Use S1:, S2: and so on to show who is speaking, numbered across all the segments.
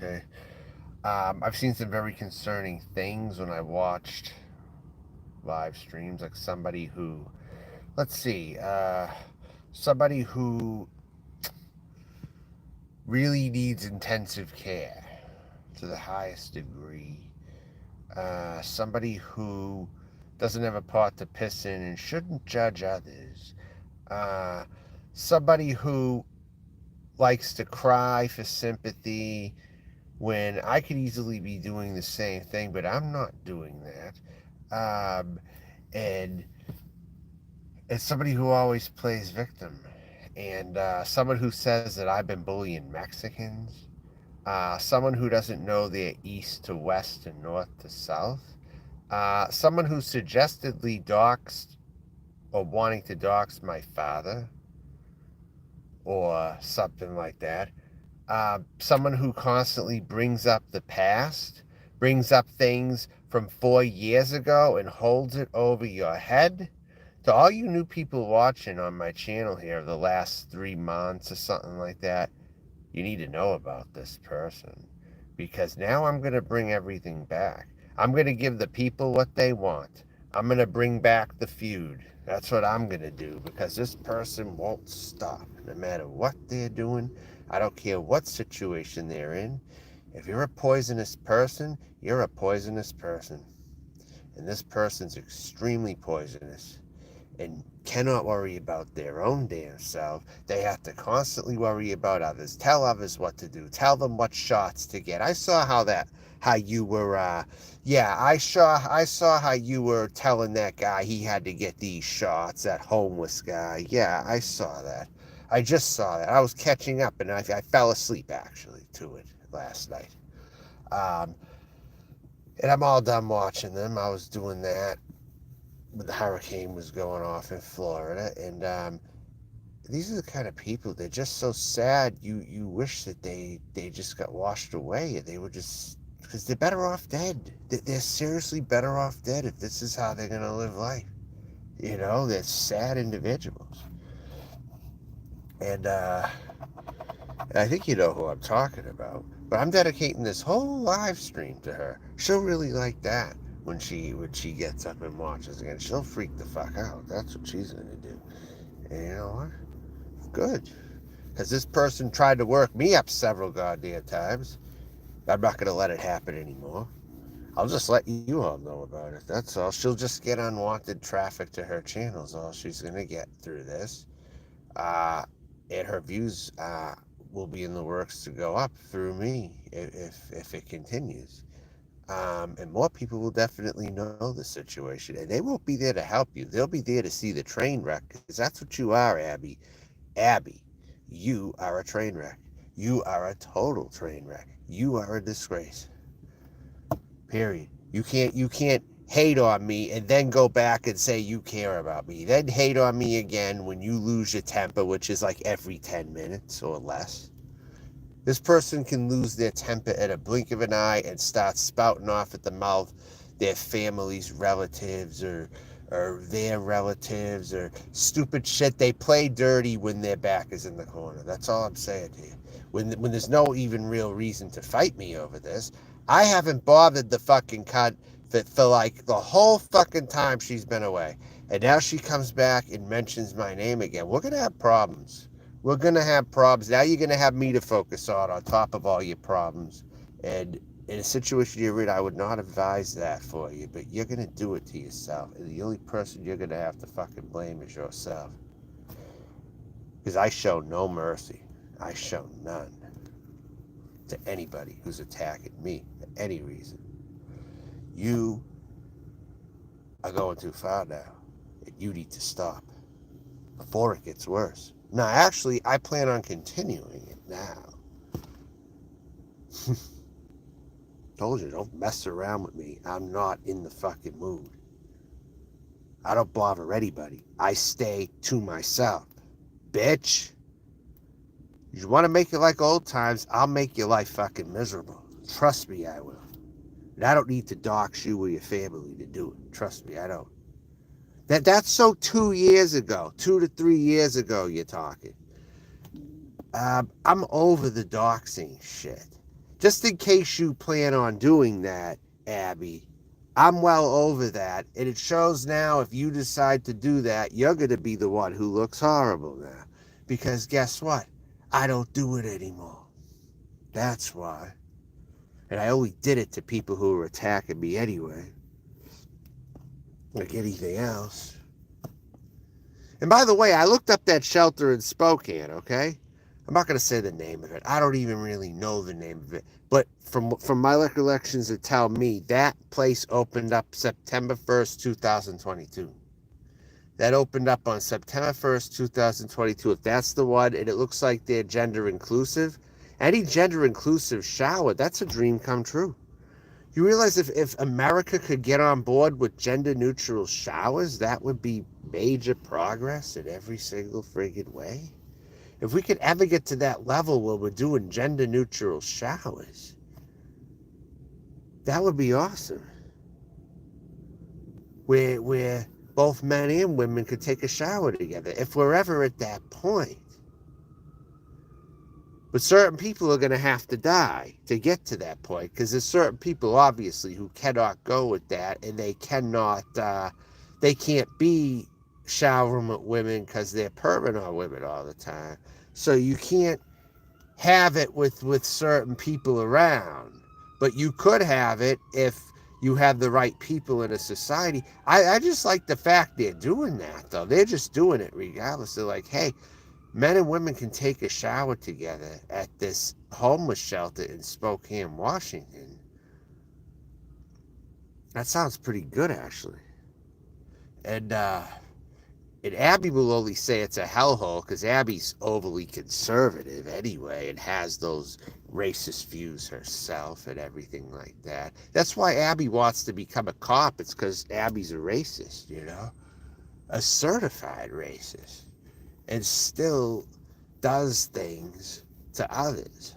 S1: okay? I've seen some very concerning things when I watched live streams, like somebody who, let's see, somebody who really needs intensive care to the highest degree. Somebody who doesn't have a pot to piss in and shouldn't judge others. Uh, Somebody who likes to cry for sympathy when I could easily be doing the same thing, but I'm not doing that. And it's somebody who always plays victim, and someone who says that I've been bullying Mexicans, someone who doesn't know their east to west and north to south, someone who suggestedly doxed or wanting to dox my father or something like that. Someone who constantly brings up the past, brings up things from 4 years ago and holds it over your head. To all you new people watching on my channel here the last 3 months or something like that, you need to know about this person, because now I'm going to bring everything back. I'm going to give the people what they want. I'm going to bring back the feud. That's what I'm going to do, because this person won't stop no matter what they're doing. I don't care what situation they're in. If you're a poisonous person, you're a poisonous person. And this person's extremely poisonous and cannot worry about their own damn self. They have to constantly worry about others, tell others what to do, tell them what shots to get. I saw how you were yeah, I saw how you were telling that guy he had to get these shots, that homeless guy. Yeah, I saw that. I just saw that. I was catching up and I fell asleep actually to it last night. Um, and I'm all done watching them. I was doing that when the hurricane was going off in Florida, and these are the kind of people, they're just so sad. You wish that they just got washed away. They were just, because they're better off dead. They're seriously better off dead if this is how they're gonna live life. They're sad individuals, and I think you know who I'm talking about. But I'm dedicating this whole live stream to her. She'll really like that when she gets up and watches again. She'll freak the fuck out. That's what she's gonna do. And you know what? Good. Because this person tried to work me up several goddamn times. I'm not gonna let it happen anymore. I'll just let you all know about it. That's all. She'll just get unwanted traffic to her channels. All she's gonna get through this. Uh, and her views will be in the works to go up through me if it continues. And more people will definitely know the situation, and they won't be there to help you. They'll be there to see the train wreck, because that's what you are, Abby. Abby, you are a train wreck. You are a total train wreck. You are a disgrace. Period. You can't hate on me and then go back and say you care about me. Then hate on me again when you lose your temper, which is like every 10 minutes or less. This person can lose their temper at a blink of an eye and start spouting off at the mouth their family's relatives or their relatives or stupid shit. They play dirty when their back is in the corner. That's all I'm saying to you. When there's no even real reason to fight me over this, I haven't bothered the fucking cunt for like the whole fucking time she's been away. And now she comes back and mentions my name again. We're going to have problems. We're going to have problems. Now you're going to have me to focus on top of all your problems. And in a situation you're in, I would not advise that for you, but you're going to do it to yourself. And the only person you're going to have to fucking blame is yourself. Because I show no mercy. I show none to anybody who's attacking me for any reason. You are going too far now, and you need to stop before it gets worse. Now, actually, I plan on continuing it now. Told you, don't mess around with me. I'm not in the fucking mood. I don't bother anybody. I stay to myself. Bitch. You want to make it like old times, I'll make your life fucking miserable. Trust me, I will. And I don't need to dox you or your family to do it. Trust me, I don't. That's so 2 years ago. 2 to 3 years ago, you're talking. I'm over the doxing shit. Just in case you plan on doing that, Abby, I'm well over that. And it shows now if you decide to do that, you're going to be the one who looks horrible now. Because guess what? I don't do it anymore. That's why. And I only did it to people who were attacking me anyway. Like anything else. And by the way, I looked up that shelter in Spokane, okay? I'm not going to say the name of it. I don't even really know the name of it. But from my recollections that tell me, that place opened up September 1st, 2022. That opened up on September 1st, 2022. If that's the one, and it looks like they're gender inclusive, any gender inclusive shower, that's a dream come true. You realize if America could get on board with gender neutral showers, that would be major progress in every single friggin' way? If we could ever get to that level where we're doing gender neutral showers, that would be awesome. Where both men and women could take a shower together, if we're ever at that point. But certain people are going to have to die to get to that point, because there's certain people, obviously, who cannot go with that, and they can't be showering with women because they're perving on women all the time. So you can't have it with certain people around, but you could have it if you have the right people in a society. I just like the fact they're doing that, though. They're just doing it regardless. They're like, hey, men and women can take a shower together at this homeless shelter in Spokane, Washington. That sounds pretty good, actually. And Abby will only say it's a hellhole because Abby's overly conservative anyway and has those racist views herself and everything like that. That's why Abby wants to become a cop. It's because Abby's a racist, a certified racist, and still does things to others.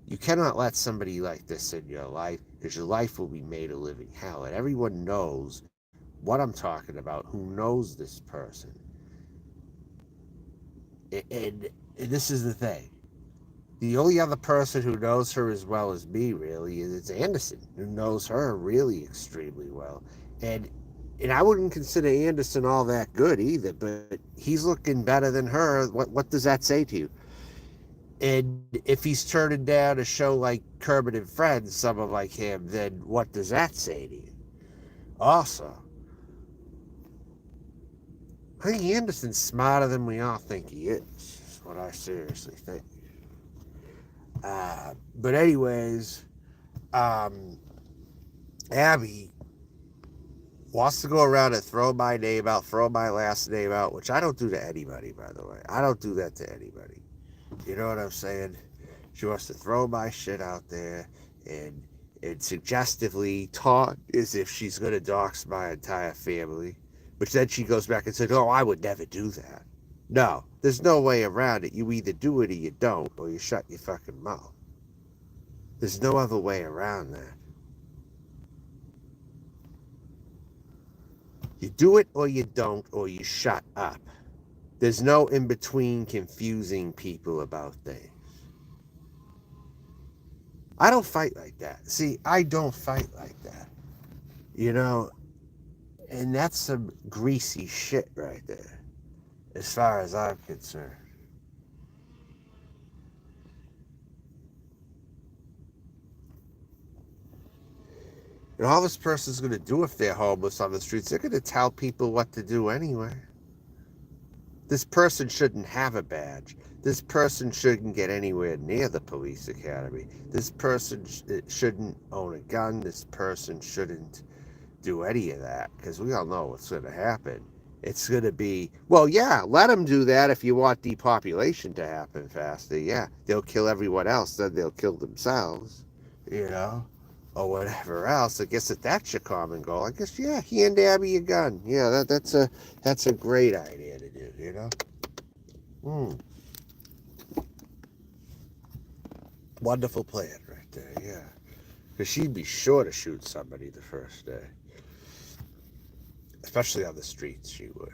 S1: You cannot let somebody like this in your life, because your life will be made a living hell. And everyone knows what I'm talking about, who knows this person. And this is the thing. The only other person who knows her as well as me, really, is Anderson, who knows her really extremely well. And I wouldn't consider Anderson all that good either, but he's looking better than her. What does that say to you? And if he's turning down a show like Kermit and Friends, someone like him, then what does that say to you? Also, I think Anderson's smarter than we all think he is. That's what I seriously think. But anyways, Abby wants to go around and throw my name out, throw my last name out, which I don't do to anybody, by the way. I don't do that to anybody. You know what I'm saying? She wants to throw my shit out there and suggestively talk as if she's going to dox my entire family. But then she goes back and says, oh, I would never do that. No, there's no way around it. You either do it or you don't, or you shut your fucking mouth. There's no other way around that. You do it or you don't, or you shut up. There's no in between confusing people about things. I don't fight like that. See, I don't fight like that. And that's some greasy shit right there, as far as I'm concerned. And all this person's going to do if they're homeless on the streets, they're going to tell people what to do anyway. This person shouldn't have a badge. This person shouldn't get anywhere near the police academy. This person shouldn't own a gun. This person shouldn't do any of that, because we all know what's going to happen. It's going to be, well, yeah, let them do that if you want depopulation to happen faster. Yeah, they'll kill everyone else, then they'll kill themselves, or whatever else. I guess if that's your common goal, I guess, yeah, hand Abby a gun. Yeah, that's a great idea to do, Wonderful plan right there, yeah. Because she'd be sure to shoot somebody the first day. Especially on the streets, she would.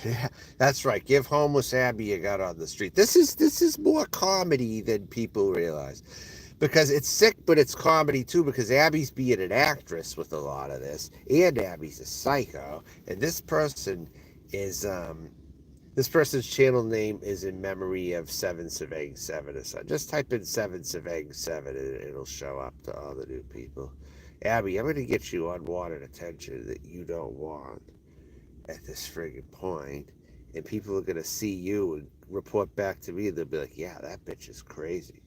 S1: Yeah, that's right. Give homeless Abby a gun on the street. This is more comedy than people realize. Because it's sick, but it's comedy too, because Abby's being an actress with a lot of this, and Abby's a psycho. And this person's channel name is in memory of Seven Savang Seven or something. Just type in Seven Savang Seven and it'll show up to all the new people. Abby, I'm gonna get you unwanted attention that you don't want at this friggin' point, and people are gonna see you and report back to me. They'll be like, "Yeah, that bitch is crazy."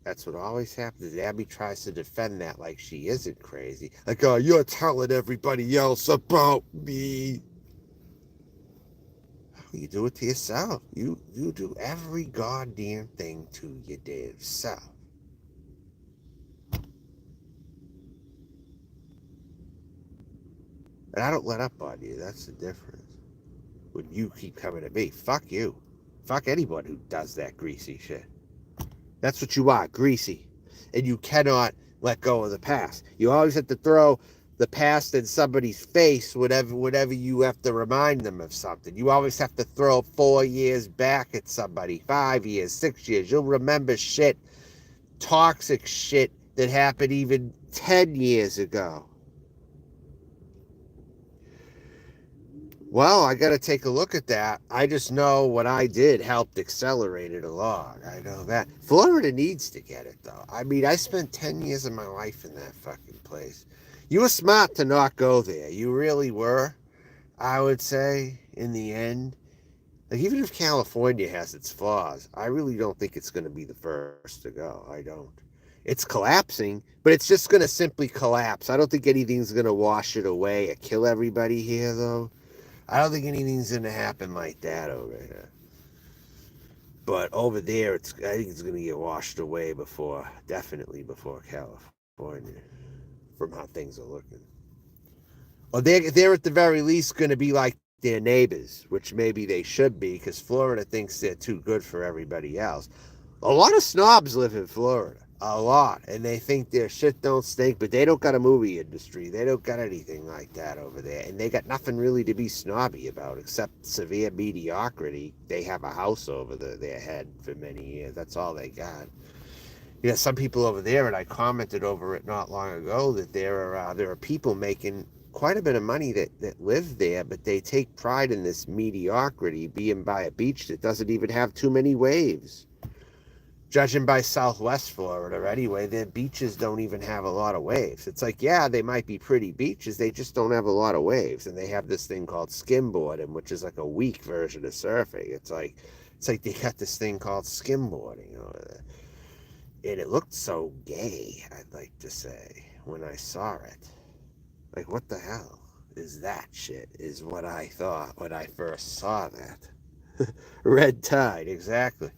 S1: That's what always happens. Abby tries to defend that like she isn't crazy. Like, oh, you're telling everybody else about me. You do it to yourself. You do every goddamn thing to your damn self. And I don't let up on you. That's the difference. When you keep coming at me, fuck you. Fuck anyone who does that greasy shit. That's what you are, greasy. And you cannot let go of the past. You always have to throw the past in somebody's face whenever you have to remind them of something. You always have to throw 4 years back at somebody, 5 years, 6 years. You'll remember shit, toxic shit that happened even 10 years ago. Well, I got to take a look at that. I just know what I did helped accelerate it along. I know that. Florida needs to get it, though. I mean, I spent 10 years of my life in that fucking place. You were smart to not go there. You really were, I would say, in the end. Like, even if California has its flaws, I really don't think it's going to be the first to go. I don't. It's collapsing, but it's just going to simply collapse. I don't think anything's going to wash it away or kill everybody here, though. I don't think anything's gonna happen like that over here. But over there, I think it's gonna get washed away definitely before California, from how things are looking. Or they're at the very least gonna be like their neighbors, which maybe they should be, because Florida thinks they're too good for everybody else. A lot of snobs live in Florida. A lot. And they think their shit don't stink, but they don't got a movie industry. They don't got anything like that over there. And they got nothing really to be snobby about except severe mediocrity. They have a house over their head for many years. That's all they got. You know, some people over there, and I commented over it not long ago, that there are people making quite a bit of money that live there, but they take pride in this mediocrity, being by a beach that doesn't even have too many waves. Judging by Southwest Florida, anyway, their beaches don't even have a lot of waves. It's like, yeah, they might be pretty beaches, they just don't have a lot of waves. And they have this thing called skimboarding, which is like a weak version of surfing. It's like they got this thing called skimboarding over there. And it looked so gay, I'd like to say, when I saw it. Like, what the hell is that shit, is what I thought when I first saw that. Red tide, exactly.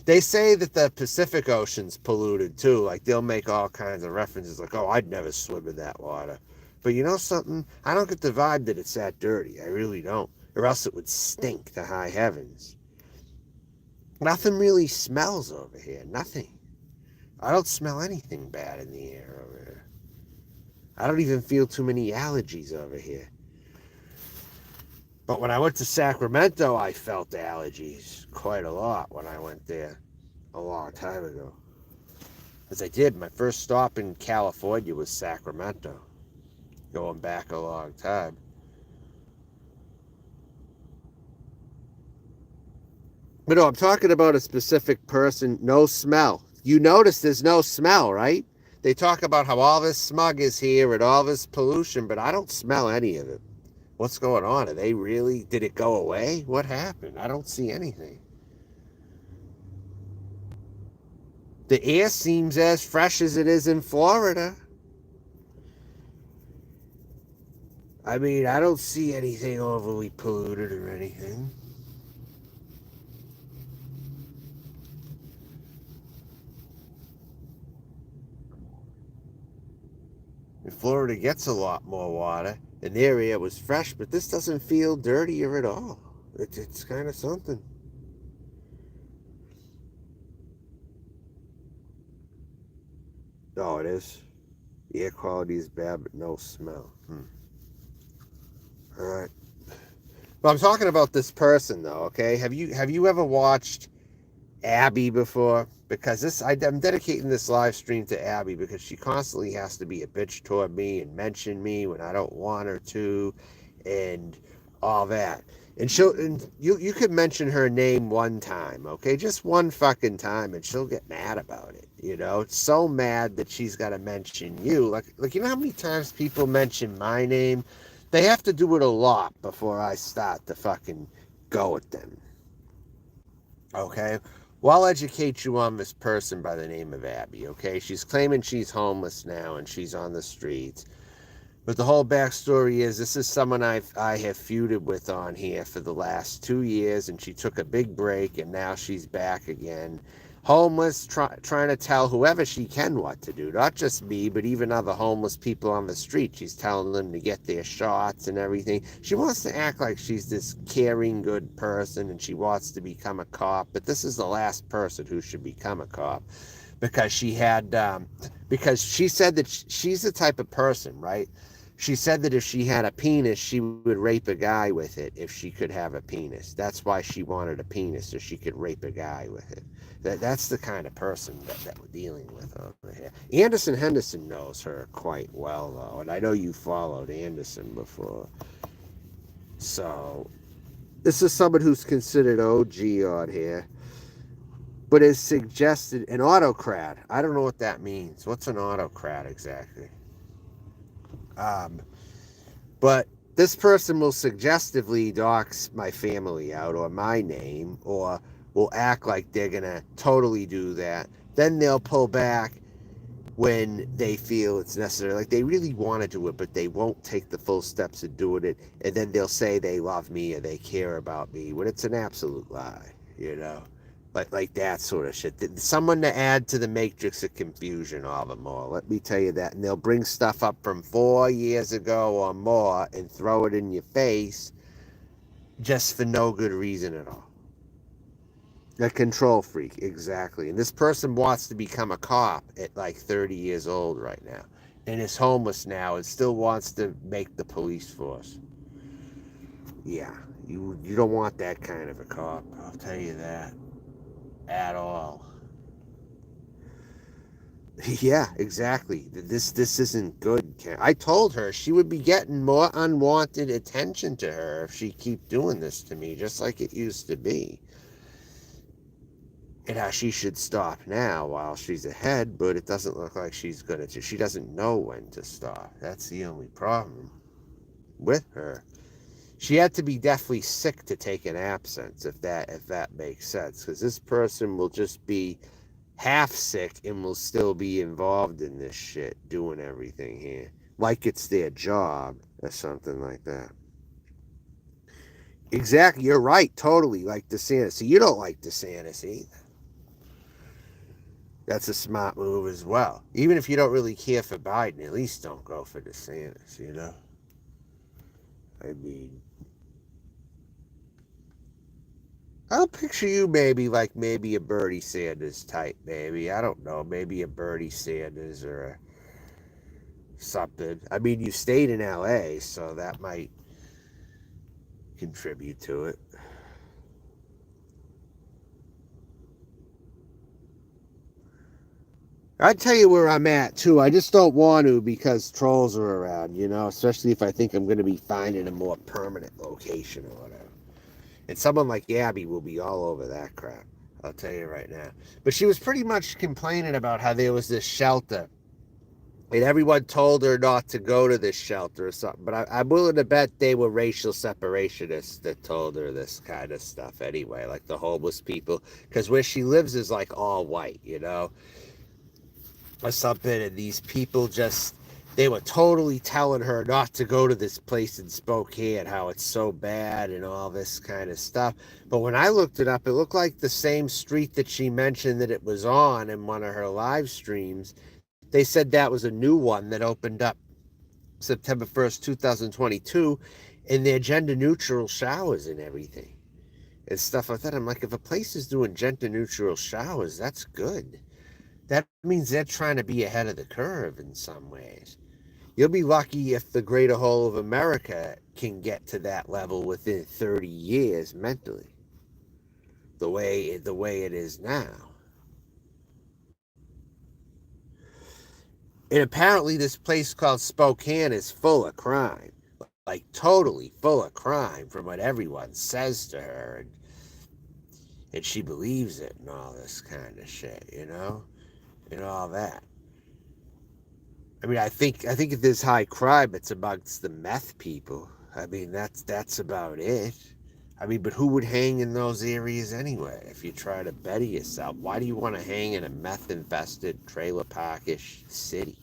S1: They say that the Pacific Ocean's polluted too. Like, they'll make all kinds of references like, oh, I'd never swim in that water. But you know something? I don't get the vibe that it's that dirty. I really don't. Or else it would stink to high heavens. Nothing really smells over here. Nothing. I don't smell anything bad in the air over here. I don't even feel too many allergies over here. But when I went to Sacramento, I felt allergies quite a lot when I went there a long time ago. As I did, my first stop in California was Sacramento, going back a long time. But no, I'm talking about a specific person, no smell. You notice there's no smell, right? They talk about how all this smog is here and all this pollution, but I don't smell any of it. What's going on? Are they really, did it go away? What happened? I don't see anything. The air seems as fresh as it is in Florida. I mean, I don't see anything overly polluted or anything. And Florida gets a lot more water, and their air was fresh, but this doesn't feel dirtier at all. It's kind of something. Oh, it is. The air quality is bad, but no smell. All right. But I'm talking about this person though, okay? Have you ever watched Abby before? Because I'm dedicating this live stream to Abby because she constantly has to be a bitch toward me and mention me when I don't want her to, and all that. And you could mention her name one time, okay, just one fucking time, and she'll get mad about it. It's so mad that she's got to mention you. Like you know how many times people mention my name? They have to do it a lot before I start to fucking go at them. Okay. Well, I'll educate you on this person by the name of Abby. Okay. She's claiming she's homeless now and she's on the streets. But the whole backstory is this is someone I have feuded with on here for the last 2 years, and she took a big break, and now she's back again. Homeless, trying to tell whoever she can what to do. Not just me, but even other homeless people on the street. She's telling them to get their shots and everything. She wants to act like she's this caring, good person, and she wants to become a cop. But this is the last person who should become a cop because because she said that she's the type of person, right? She said that if she had a penis, she would rape a guy with it if she could have a penis. That's why she wanted a penis, so she could rape a guy with it. That's the kind of person that we're dealing with over here. Anderson Henderson knows her quite well, though, and I know you followed Anderson before. So, this is someone who's considered OG on here, but is suggested an autocrat. I don't know what that means. What's an autocrat exactly? Um, But this person will suggestively dox my family out or my name or will act like they're going to totally do that. Then they'll pull back when they feel it's necessary. Like they really want to do it, but they won't take the full steps of doing it. And then they'll say they love me or they care about me when it's an absolute lie. Like that sort of shit. Someone to add to the matrix of confusion all the more. Let me tell you that. And they'll bring stuff up from 4 years ago or more and throw it in your face just for no good reason at all. A control freak, exactly. And this person wants to become a cop at like 30 years old right now. And is homeless now and still wants to make the police force. Yeah, you don't want that kind of a cop. I'll tell you that. At all. Yeah, exactly. This isn't good. I told her she would be getting more unwanted attention to her if she keep doing this to me, just like it used to be. And how she should stop now while she's ahead, but it doesn't look like she's gonna. She doesn't know when to stop. That's the only problem with her. She had to be deathly sick to take an absence, if that makes sense, because this person will just be half sick and will still be involved in this shit, doing everything here. Like it's their job or something like that. Exactly, you're right, totally. Like DeSantis. So you don't like DeSantis either. That's a smart move as well. Even if you don't really care for Biden, at least don't go for DeSantis. I mean, I'll picture you maybe a Bernie Sanders type, maybe. I don't know, maybe a Bernie Sanders or something. I mean, you stayed in LA, so that might contribute to it. I'd tell you where I'm at too. I just don't want to because trolls are around, especially if I think I'm going to be finding a more permanent location or whatever. And someone like Gabby will be all over that crap. I'll tell you right now. But she was pretty much complaining about how there was this shelter and everyone told her not to go to this shelter or something. But I'm willing to bet they were racial separationists that told her this kind of stuff anyway, like the homeless people. Because where she lives is like all white, or something. And these people they were totally telling her not to go to this place in Spokane, how it's so bad and all this kind of stuff. But when I looked it up, it looked like the same street that she mentioned that it was on in one of her live streams. They said that was a new one that opened up September 1st, 2022, and they're gender neutral showers and everything and stuff like that. I'm like, if a place is doing gender neutral showers, that's good. That means they're trying to be ahead of the curve in some ways. You'll be lucky if the greater whole of America can get to that level within 30 years mentally, the way it is now. And apparently this place called Spokane is full of crime. Like totally full of crime from what everyone says to her, and she believes it and all this kind of shit, and all that. I mean, I think if there's high crime, it's amongst the meth people. I mean, that's about it. I mean, but who would hang in those areas anyway? If you try to better yourself, why do you want to hang in a meth-infested trailer parkish city?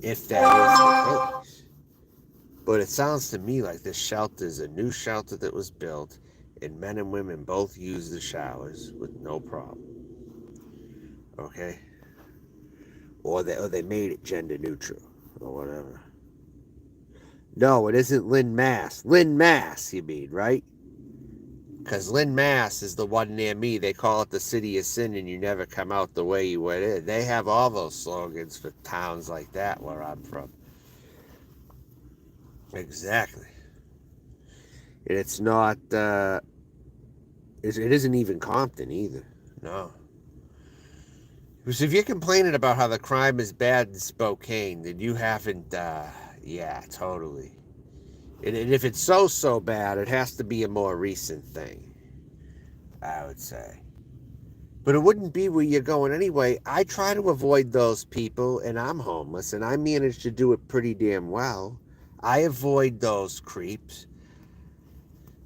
S1: If that is the case. But it sounds to me like this shelter is a new shelter that was built, and men and women both use the showers with no problem. Okay, or they made it gender neutral or whatever. No, it isn't Lynn, Mass. Lynn, Mass, you mean, right? Because Lynn, Mass is the one near me. They call it the city of sin and you never come out the way you went in. They have all those slogans for towns like that where I'm from. Exactly. And it's not, it isn't even Compton either. No. Because if you're complaining about how the crime is bad in Spokane, then you haven't, yeah, totally. And if it's so bad, it has to be a more recent thing, I would say. But it wouldn't be where you're going anyway. I try to avoid those people, and I'm homeless, and I manage to do it pretty damn well. I avoid those creeps.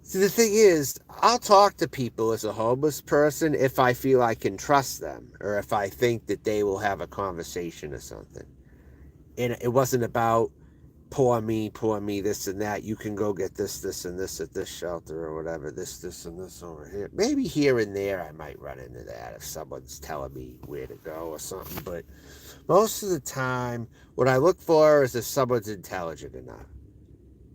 S1: See, the thing is, I'll talk to people as a homeless person if I feel I can trust them, or if I think that they will have a conversation or something. And it wasn't about poor me, this and that. You can go get this, and this at this shelter or whatever, this, and this over here. Maybe here and there I might run into that if someone's telling me where to go or something. But most of the time, what I look for is if someone's intelligent enough.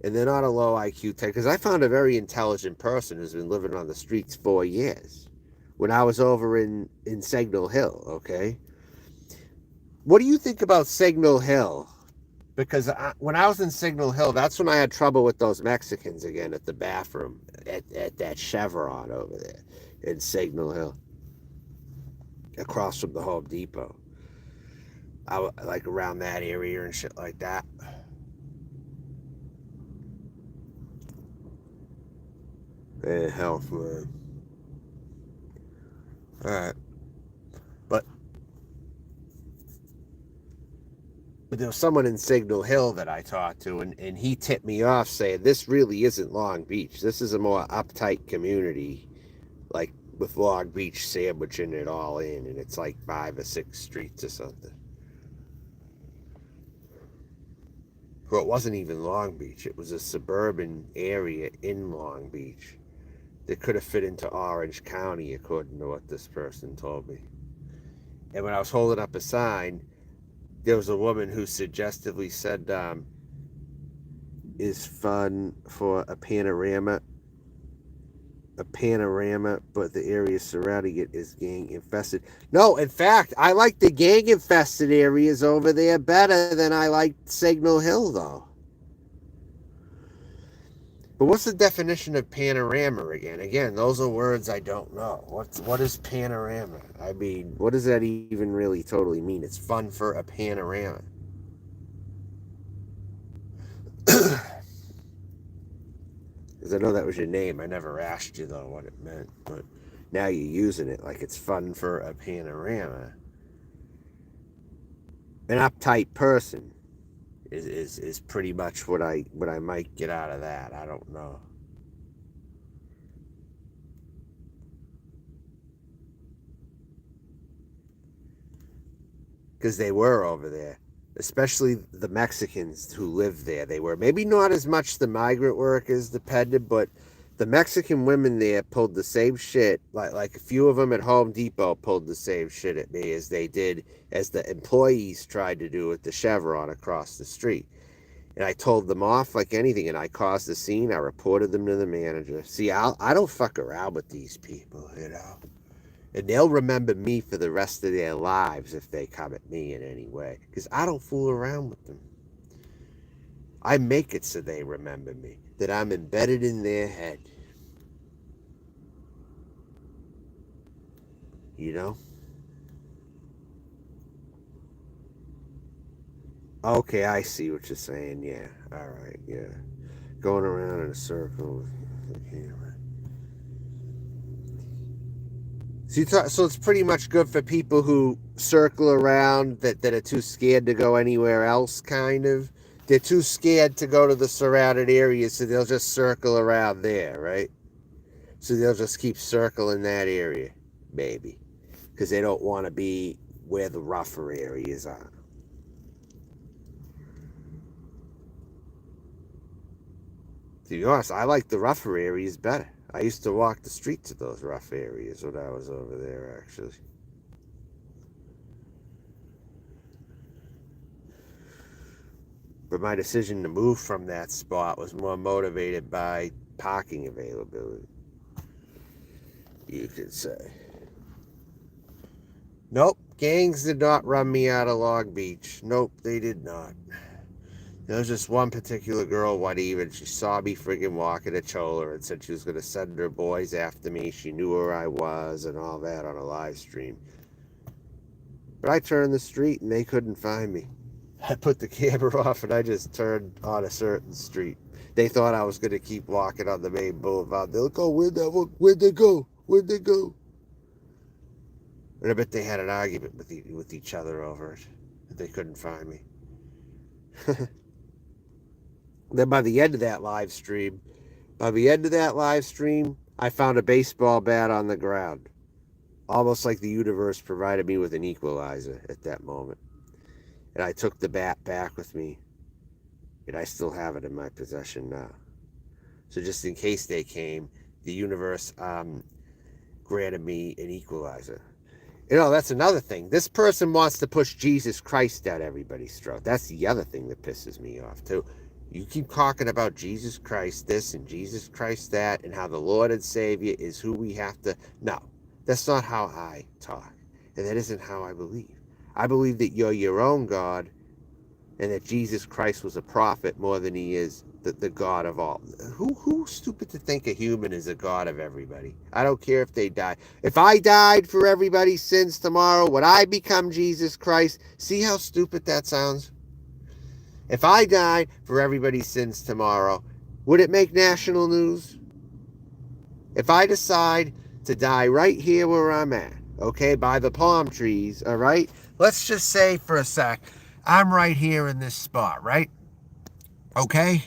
S1: And they're not a low IQ type. Because I found a very intelligent person who's been living on the streets 4 years. When I was over in Signal Hill, okay? What do you think about Signal Hill? Because when I was in Signal Hill, that's when I had trouble with those Mexicans again at the bathroom at that Chevron over there in Signal Hill, across from the Home Depot. Like around that area and shit like that. Health, man. All right, but there was someone in Signal Hill that I talked to, and he tipped me off saying this really isn't Long Beach. This is a more uptight community, like with Long Beach sandwiching it all in, and it's like 5 or 6 streets or something. Well, it wasn't even Long Beach. It was a suburban area in Long Beach that could have fit into Orange County, according to what this person told me. And when I was holding up a sign, there was a woman who suggestively said, is fun for a panorama, but the area surrounding it is gang infested. No, in fact, I like the gang infested areas over there better than I like Signal Hill, though. But what's the definition of panorama again? Again, those are words I don't know. What is panorama? I mean, what does that even really totally mean? It's fun for a panorama. Because I know that was your name. I never asked you though what it meant, but now you're using it like it's fun for a panorama. An uptight person is pretty much what I might get out of that. I don't know. Because they were over there, especially the Mexicans who lived there. They were maybe not as much the migrant workers depended, but the Mexican women there pulled the same shit. Like a few of them at Home Depot pulled the same shit at me as the employees tried to do at the Chevron across the street. And I told them off like anything, and I caused a scene. I reported them to the manager. See, I don't fuck around with these people. And they'll remember me for the rest of their lives if they come at me in any way. Because I don't fool around with them. I make it so they remember me, that I'm embedded in their head. You know? Okay, I see what you're saying. Yeah. All right. Yeah. Going around in a circle. So it's pretty much good for people who circle around that are too scared to go anywhere else, kind of. They're too scared to go to the surrounded areas, so they'll just circle around there, right? So they'll just keep circling that area, maybe, because they don't want to be where the rougher areas are. To be honest, I like the rougher areas better. I used to walk the streets of those rough areas when I was over there, actually. But my decision to move from that spot was more motivated by parking availability, you could say. Nope, gangs did not run me out of Long Beach. Nope, they did not. There was just one particular girl, what even, she saw me friggin' walking a Chola and said she was going to send her boys after me. She knew where I was and all that on a live stream. But I turned the street and they couldn't find me. I put the camera off and I just turned on a certain street. They thought I was going to keep walking on the main boulevard. They're like, oh, where'd they go? Where'd they go? And I bet they had an argument with each other over it. They couldn't find me. Then by the end of that live stream, I found a baseball bat on the ground. Almost like the universe provided me with an equalizer at that moment. And I took the bat back with me. And I still have it in my possession now. So just in case they came, the universe granted me an equalizer. You know, that's another thing. This person wants to push Jesus Christ down everybody's throat. That's the other thing that pisses me off, too. You keep talking about Jesus Christ this and Jesus Christ that and how the Lord and Savior is who we have to... No, that's not how I talk. And that isn't how I believe. I believe that you're your own God and that Jesus Christ was a prophet more than he is the God of all. Who's stupid to think a human is a God of everybody? I don't care if they die. If I died for everybody's sins tomorrow, would I become Jesus Christ? See how stupid that sounds? If I died for everybody's sins tomorrow, would it make national news? If I decide to die right here where I'm at, okay, by the palm trees, all right? Let's just say for a sec, I'm right here in this spot, right? Okay?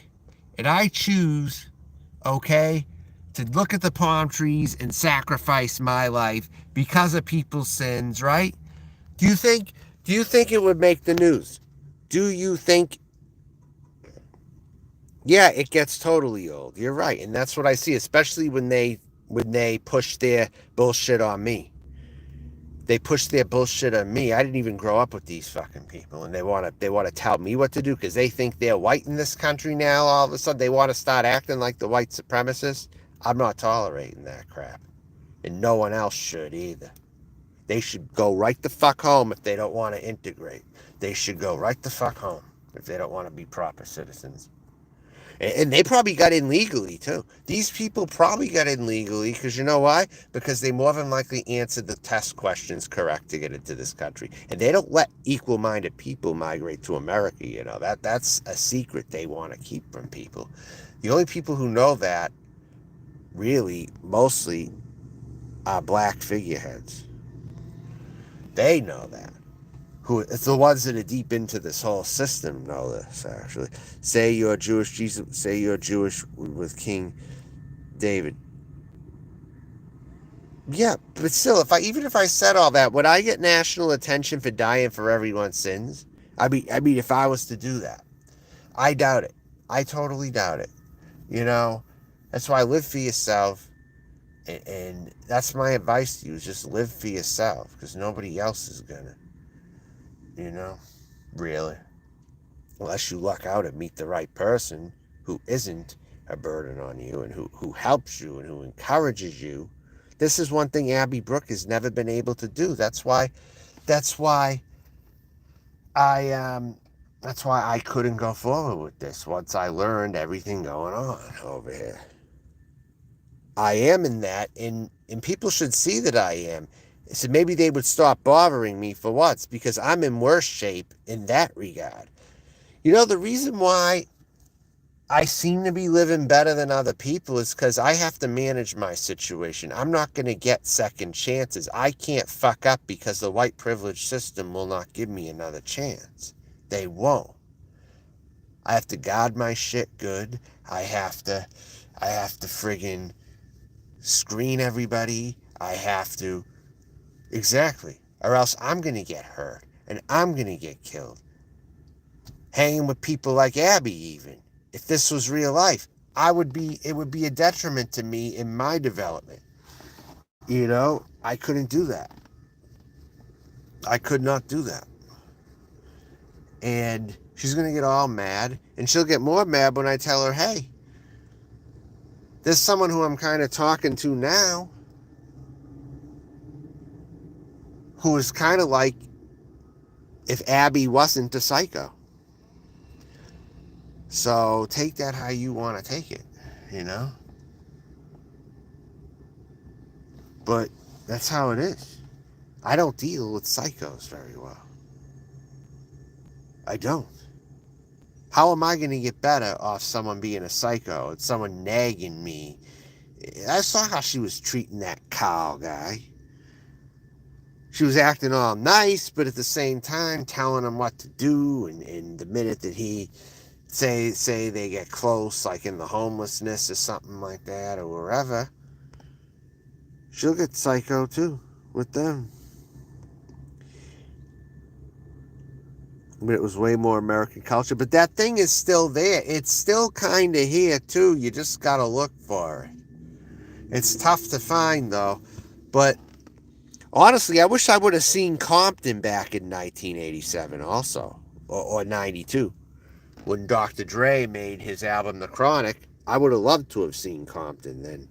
S1: And I choose, okay, to look at the palm trees and sacrifice my life because of people's sins, right? Do you think it would make the news? Do you think... Yeah, it gets totally old. You're right. And that's what I see, especially when they push their bullshit on me. They push their bullshit on me. I didn't even grow up with these fucking people, and they want to tell me what to do because they think they're white in this country now. All of a sudden, they want to start acting like the white supremacists. I'm not tolerating that crap, and no one else should either. They should go right the fuck home if they don't want to integrate. They should go right the fuck home if they don't want to be proper citizens. And they probably got in legally, too. These people probably got in legally because you know why? Because they more than likely answered the test questions correct to get into this country. And they don't let equal-minded people migrate to America, you know. That's a secret they want to keep from people. The only people who know that, really, mostly, are black figureheads. They know that. It's the ones that are deep into this whole system know this, actually. Say you're Jewish, Jesus, say you're Jewish with King David. Yeah, but still, even if I said all that, would I get national attention for dying for everyone's sins? I mean, if I was to do that, I doubt it. I totally doubt it. You know, that's why live for yourself, and that's my advice to you: is just live for yourself, because nobody else is gonna. You know, really. Unless you luck out and meet the right person who isn't a burden on you and who helps you and who encourages you. This is one thing Abby Brooke has never been able to do. That's why I That's why I couldn't go forward with this once I learned everything going on over here. I am in that, and people should see that I am. So maybe they would stop bothering me for once because I'm in worse shape in that regard. You know, the reason why I seem to be living better than other people is because I have to manage my situation. I'm not going to get second chances. I can't fuck up because the white privilege system will not give me another chance. They won't. I have to guard my shit good. I have to friggin' screen everybody. I have to. Exactly. Or else I'm going to get hurt and I'm going to get killed. Hanging with people like Abby, even. If this was real life, it would be a detriment to me in my development. You know, I couldn't do that. I could not do that. And she's going to get all mad, and she'll get more mad when I tell her, hey, there's someone who I'm kind of talking to now who is kind of like if Abby wasn't a psycho. So take that how you want to take it, you know? But that's how it is. I don't deal with psychos very well. I don't. How am I going to get better off someone being a psycho and someone nagging me? I saw how she was treating that Kyle guy. She was acting all nice, but at the same time telling him what to do. And the minute that he say they get close, like in the homelessness or something like that or wherever, she'll get psycho too with them. But it was way more American culture. But that thing is still there. It's still kind of here too. You just gotta look for it. It's tough to find though. But honestly, I wish I would have seen Compton back in 1987 also, or 92, when Dr. Dre made his album The Chronic. I would have loved to have seen Compton then.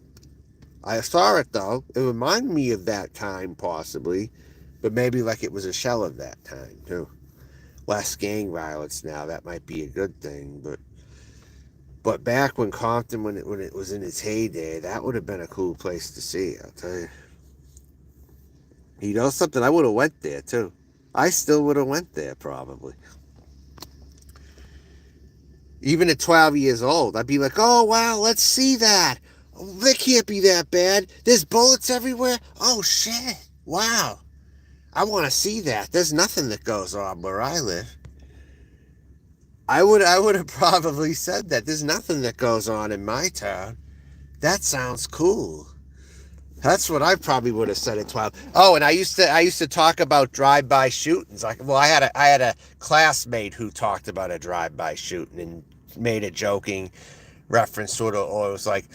S1: I saw it though. It reminded me of that time possibly, but maybe like it was a shell of that time too. Less gang violence now. That might be a good thing, but back when Compton, when it was in its heyday, that would have been a cool place to see. I'll tell you. You know something? I would have went there too. I still would have went there probably. Even at 12 years old, I'd be like, "Oh wow, let's see that. Oh, they can't be that bad. There's bullets everywhere. Oh shit! Wow, I want to see that. There's nothing that goes on where I live." I would have probably said that. There's nothing that goes on in my town. That sounds cool. That's what I probably would have said at 12. Oh, and I used to talk about drive-by shootings. Like, well, I had a classmate who talked about a drive-by shooting and made a joking reference sort of, or it was like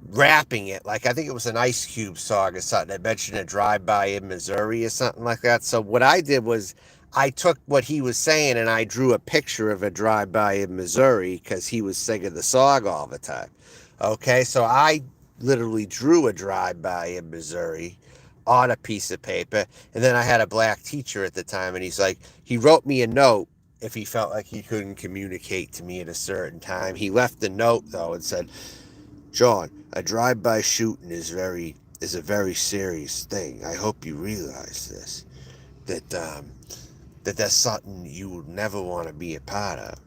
S1: rapping it. Like I think it was an Ice Cube song or something. I mentioned a drive-by in Missouri or something like that. So what I did was I took what he was saying and I drew a picture of a drive-by in Missouri because he was singing the song all the time. Okay, so I literally drew a drive-by in Missouri on a piece of paper, and then I had a black teacher at the time, and he wrote me a note if he felt like he couldn't communicate to me at a certain time. He left the note though and said, "John, a drive-by shooting is a very serious thing. I hope you realize this. That that's something you would never want to be a part of."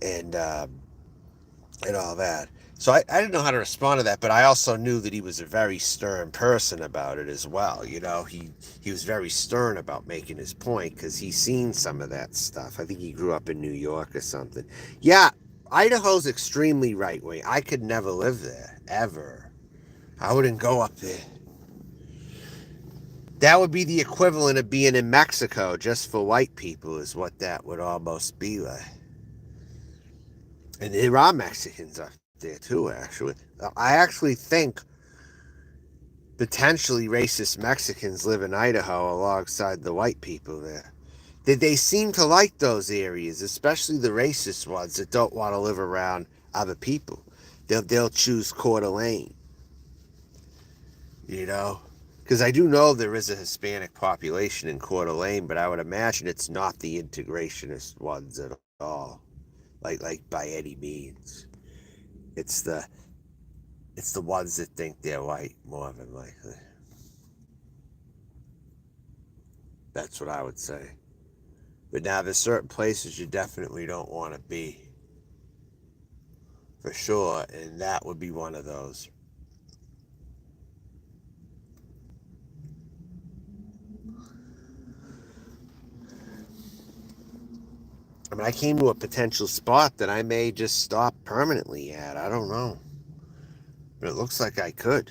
S1: And and all that. So I didn't know how to respond to that, but I also knew that he was a very stern person about it as well. You know, he was very stern about making his point because he's seen some of that stuff. I think he grew up in New York or something. Yeah, Idaho's extremely right wing. I could never live there, ever. I wouldn't go up there. That would be the equivalent of being in Mexico just for white people, is what that would almost be like. And there are Mexicans up there too, actually. I actually think potentially racist Mexicans live in Idaho alongside the white people there. They seem to like those areas, especially the racist ones that don't want to live around other people. They'll choose Coeur d'Alene, you know? Because I do know there is a Hispanic population in Coeur d'Alene, but I would imagine it's not the integrationist ones at all, like by any means. It's the it's the ones that think they're white more than likely. That's what I would say. But now there's certain places you definitely don't want to be, for sure, and that would be one of those. I mean, I came to a potential spot that I may just stop permanently at. I don't know. But it looks like I could.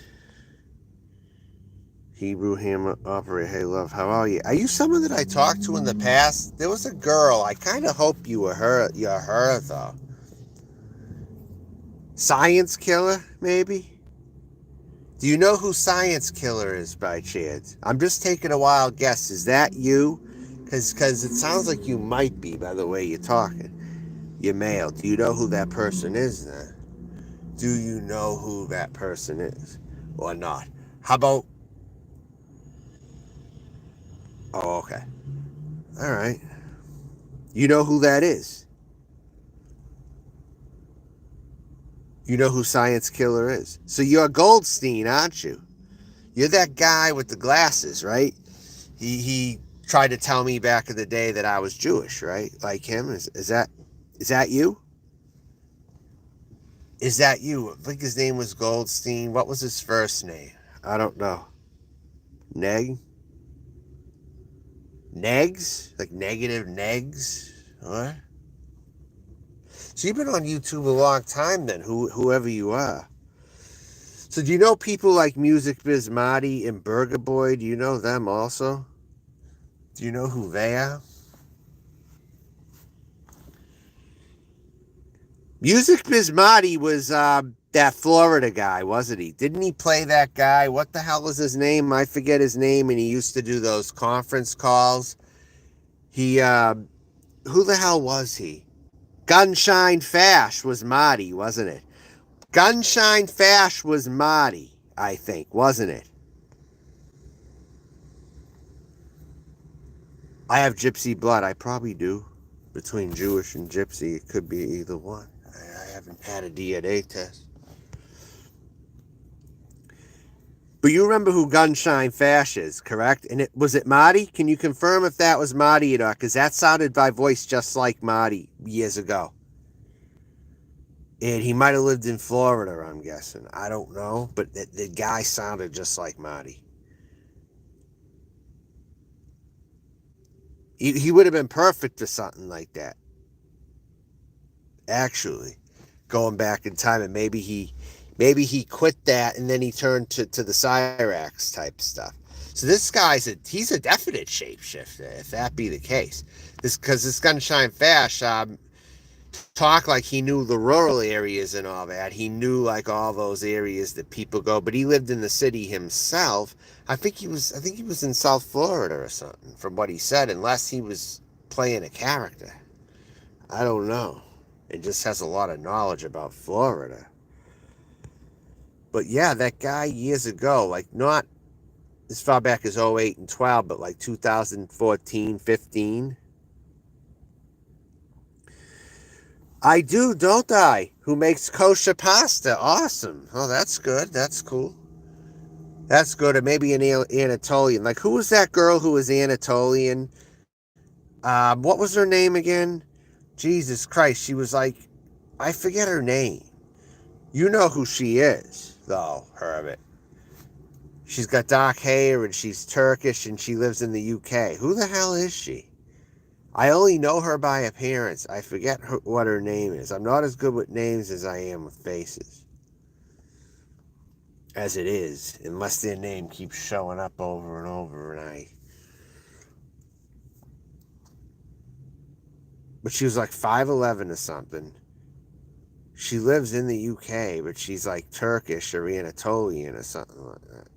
S1: Hebrew Hammer Operator, hey love, how are you? Are you someone that I talked to in the past? There was a girl. I kind of hope you were her. You're her though. Science Killer, maybe? Do you know who Science Killer is by chance? I'm just taking a wild guess. Is that you? Because it sounds like you might be by the way you're talking. You're male. Do you know who that person is then? Do you know who that person is? Or not? How about... Oh, okay. All right. You know who that is? You know who Science Killer is? So you're Goldstein, aren't you? You're that guy with the glasses, right? He tried to tell me back in the day that I was Jewish, right? Like him. Is that you? Is that you? I think his name was Goldstein. What was his first name? I don't know. Neg? Negs? Like negative negs? What? So you've been on YouTube a long time then, whoever you are. So do you know people like Music Biz Marty and Burger Boy? Do you know them also? Do you know who they are? Music Biz Marty was that Florida guy, wasn't he? Didn't he play that guy? What the hell was his name? I forget his name, and he used to do those conference calls. He, who the hell was he? Gunshine Fash was Marty, wasn't it? Gunshine Fash was Marty, I think, wasn't it? I have gypsy blood. I probably do. Between Jewish and gypsy, it could be either one. I haven't had a DNA test. But you remember who Gunshine Fash is, correct? And was it Marty? Can you confirm if that was Marty or not? Because that sounded by voice just like Marty years ago. And he might have lived in Florida, I'm guessing. I don't know. But the guy sounded just like Marty. He would have been perfect for something like that. Actually, going back in time, and maybe he quit that and then he turned to the Cyrax type stuff. So this he's a definite shapeshifter, if that be the case. This Gunshine Fash talked like he knew the rural areas and all that. He knew like all those areas that people go, but he lived in the city himself. I think he was in South Florida or something, from what he said, unless he was playing a character. I don't know. It just has a lot of knowledge about Florida. But yeah, that guy years ago, like not as far back as 08 and 12, but like 2014, 15. I do, don't I? Who makes kosher pasta. Awesome. Oh, that's good. That's cool. That's good. Or maybe an Anatolian. Like, who was that girl who was Anatolian? What was her name again? Jesus Christ. She was like, I forget her name. You know who she is, though, Herbert. She's got dark hair and she's Turkish and she lives in the UK. Who the hell is she? I only know her by appearance. I forget what her name is. I'm not as good with names as I am with faces. As it is, unless their name keeps showing up over and over and But she was like 5'11" or something. She lives in the UK, but she's like Turkish or Anatolian or something like that.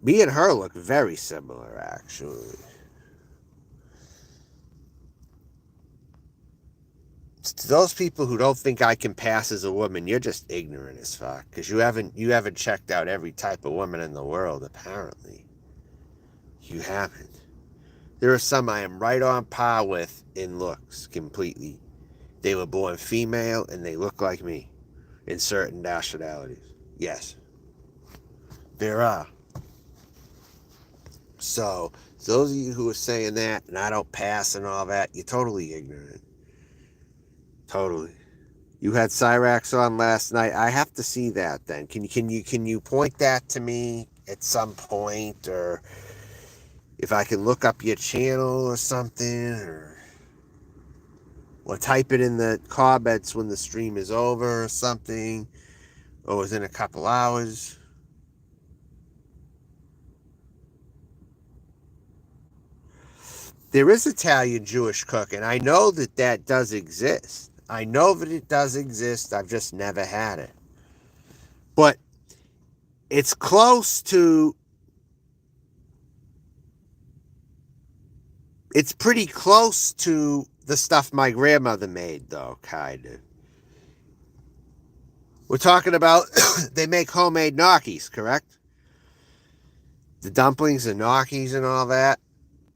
S1: Me and her look very similar, actually. To those people who don't think I can pass as a woman, you're just ignorant as fuck. Because you haven't checked out every type of woman in the world, apparently. You haven't. There are some I am right on par with in looks completely. They were born female and they look like me in certain nationalities. Yes, there are. So, those of you who are saying that and I don't pass and all that, you're totally ignorant. Totally. You had Cyrax on last night. I have to see that then. Can you point that to me at some point, or if I can look up your channel or something, or type it in the comments when the stream is over or something, or within a couple hours. There is Italian Jewish cooking. I know that that does exist. I know that it does exist. I've just never had it. But it's close to, it's pretty close to the stuff my grandmother made, though, kind of. We're talking about, they make homemade gnocchis, correct? The dumplings and gnocchis and all that.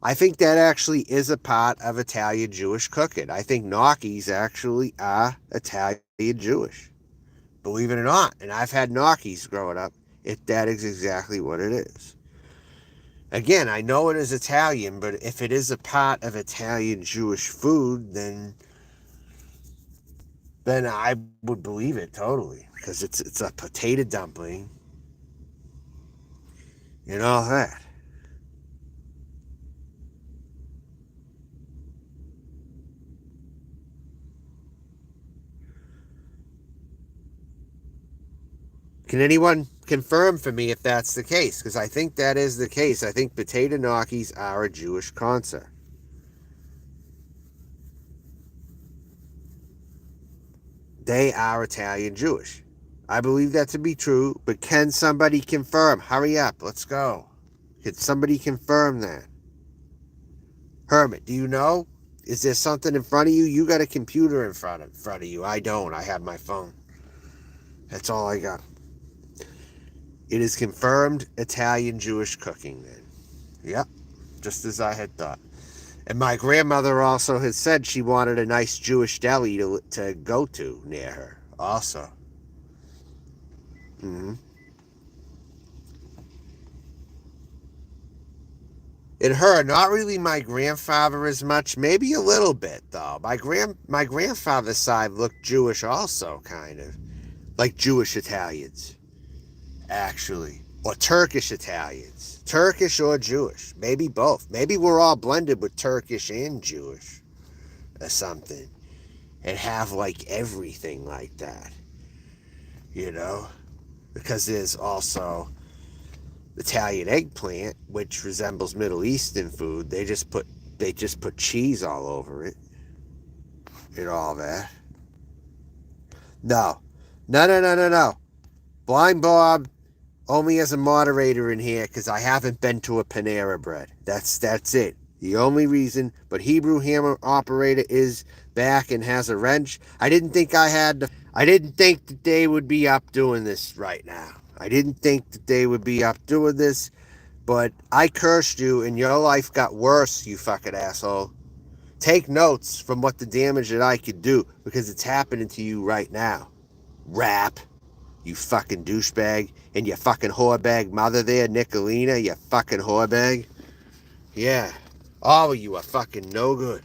S1: I think that actually is a part of Italian Jewish cooking. I think gnocchis actually are Italian Jewish. Believe it or not. And I've had gnocchis growing up. That is exactly what it is. Again, I know it is Italian, but if it is a part of Italian Jewish food, then I would believe it totally, because it's a potato dumpling and all that. Can anyone confirm for me if that's the case? Because I think that is the case. I think potato gnocchis are a Jewish concept. They are Italian Jewish. I believe that to be true, but can somebody confirm? Hurry up, let's go. Can somebody confirm that? Hermit, do you know? Is there something in front of you? You got a computer in front of you. I don't. I have my phone. That's all I got. It is confirmed Italian Jewish cooking then. Yep, just as I had thought. And my grandmother also had said she wanted a nice Jewish deli to go to near her also. Mm-hmm. And her, not really my grandfather as much, maybe a little bit though. My grandfather's side looked Jewish also, kind of. Like Jewish Italians, actually. Or Turkish Italians. Turkish or Jewish. Maybe both. Maybe we're all blended with Turkish and Jewish or something. And have like everything like that. You know? Because there's also Italian eggplant, which resembles Middle Eastern food. They just put cheese all over it and all that. No. No, no, no, no, no. Blind Bob only as a moderator in here because I haven't been to a Panera Bread. That's it. The only reason. But Hebrew Hammer Operator is back and has a wrench. I didn't think that they would be up doing this right now. I didn't think that they would be up doing this, but I cursed you and your life got worse, you fucking asshole. Take notes from what the damage that I could do, because it's happening to you right now. Rap. You fucking douchebag. And your fucking whorebag mother there, Nicolina, you fucking whorebag. Yeah. All of you are fucking no good.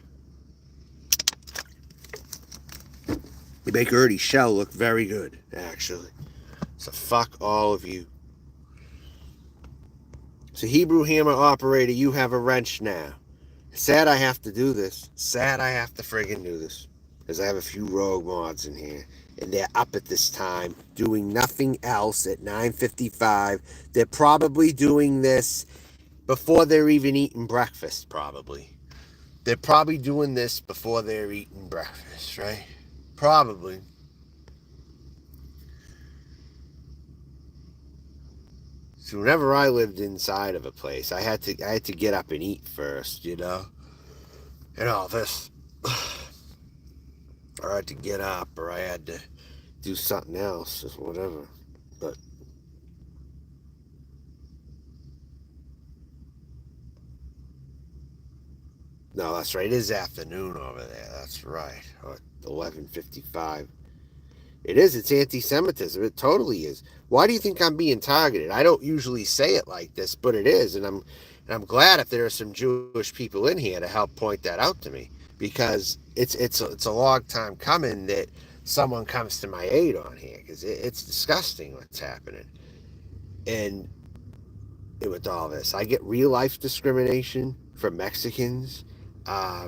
S1: You make Ernie Shell look very good, actually. So fuck all of you. So Hebrew Hammer Operator, you have a wrench now. Sad I have to do this. Sad I have to friggin' do this. Because I have a few rogue mods in here. And they're up at this time doing nothing else at 9:55. They're probably doing this before they're even eating breakfast, probably. They're probably doing this before they're eating breakfast, right? Probably. So whenever I lived inside of a place, I had to get up and eat first, you know? And all this. Or I had to get up, or I had to do something else, or whatever. But No, that's right. It is afternoon over there. That's right. 11:55. It is. It's anti-Semitism. It totally is. Why do you think I'm being targeted? I don't usually say it like this, but it is, and I'm glad if there are some Jewish people in here to help point that out to me, because it's a long time coming that someone comes to my aid on here, because it's disgusting what's happening. And with all this, I get real life discrimination from Mexicans. I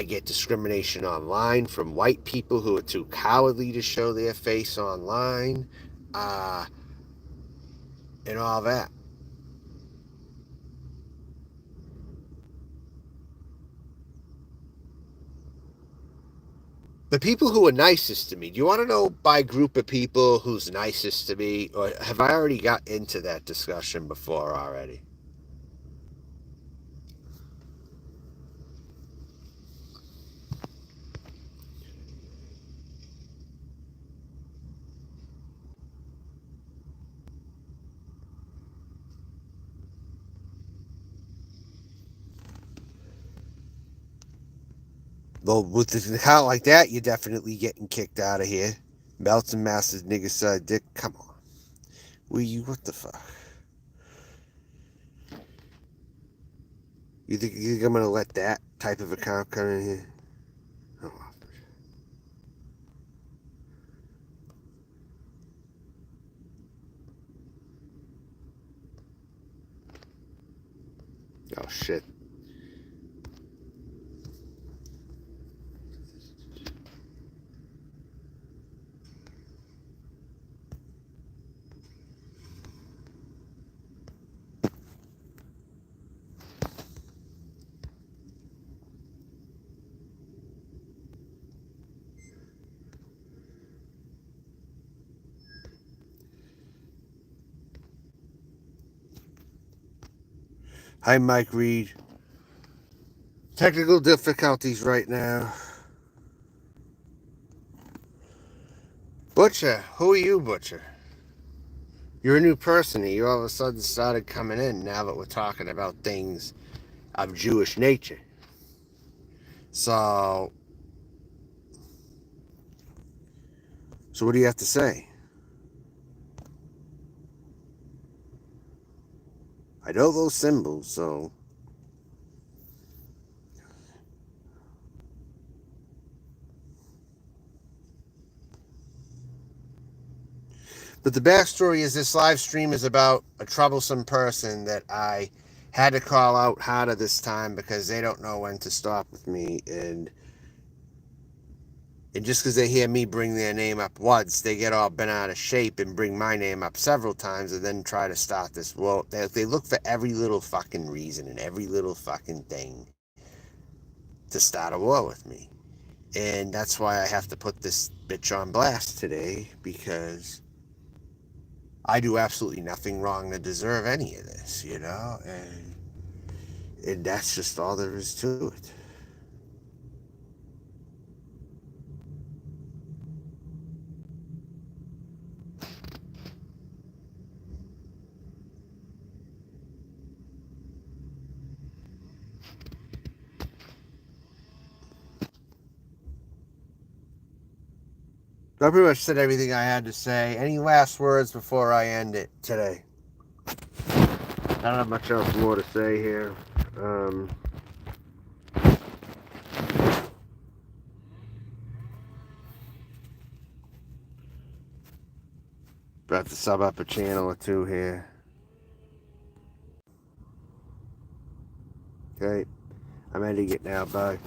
S1: get discrimination online from white people who are too cowardly to show their face online, uh, and all that. The people who are nicest to me, do you want to know by group of people who's nicest to me? Or have I already got into that discussion before already? Well, with an account like that, you're definitely getting kicked out of here. Melton Masters nigga side dick. Come on. What the fuck? You think I'm gonna let that type of account come in here? Oh, oh shit. Hi, Mike Reed. Technical difficulties right now. Butcher, who are you, Butcher? You're a new person. You all of a sudden started coming in now that we're talking about things of Jewish nature. So, so what do you have to say? I know those symbols, so. But the backstory is this live stream is about a troublesome person that I had to call out harder this time because they don't know when to stop with me. And just because they hear me bring their name up once, they get all bent out of shape and bring my name up several times and then try to start this. Well, they look for every little fucking reason and every little fucking thing to start a war with me. And that's why I have to put this bitch on blast today, because I do absolutely nothing wrong to deserve any of this, you know? And that's just all there is to it. I pretty much said everything I had to say. Any last words before I end it today? I don't have much else more to say here. About to sub up a channel or two here. Okay, I'm ending it now. Bye.